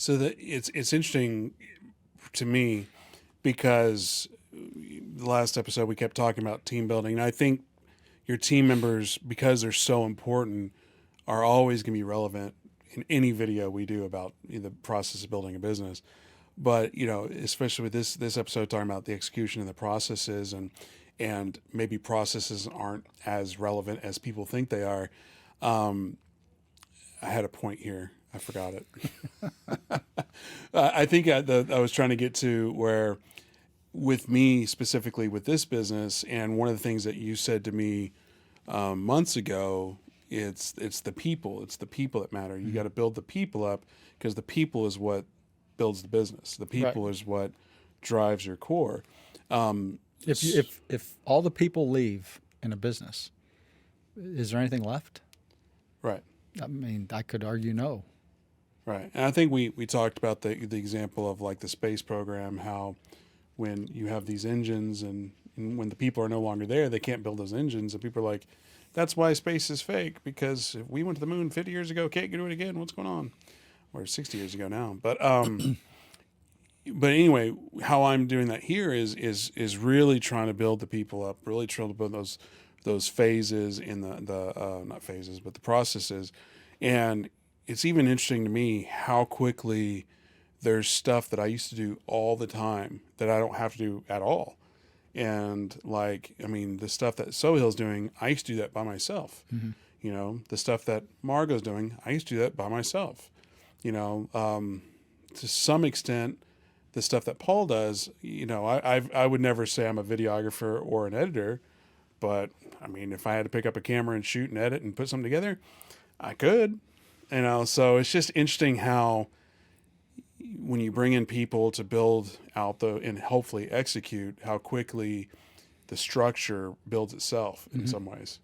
So that it's interesting to me because the last episode we kept talking about team building. And I think your team members, because they're so important, are always going to be relevant in any video we do about the process of building a business. But especially with this episode talking about the execution and the processes, and maybe processes aren't as relevant as people think they are. I had a point here. I forgot it. I think I was trying to get to where, with me specifically with this business, and one of the things that you said to me months ago, it's the people. It's the people that matter. You got to build the people up, because the people is what builds the business. The people is what drives your core. If all the people leave in a business, is there anything left? Right. I mean, I could argue no. Right. And I think we talked about the example of like the space program, how when you have these engines and when the people are no longer there, they can't build those engines. And people are like, that's why space is fake, because if we went to the moon 50 years ago, can't do it again. What's going on? Or 60 years ago now. But anyway, how I'm doing that here is really trying to build the people up, really trying to build those phases in the not phases, but the processes. And it's even interesting to me how quickly there's stuff that I used to do all the time that I don't have to do at all. And like, I mean, the stuff that Sohail's doing, I used to do that by myself. Mm-hmm. The stuff that Margot's doing, I used to do that by myself. To some extent, the stuff that Paul does, I would never say I'm a videographer or an editor, but I mean, if I had to pick up a camera and shoot and edit and put something together, I could. So it's just interesting how when you bring in people to build out and hopefully execute, how quickly the structure builds itself in some ways.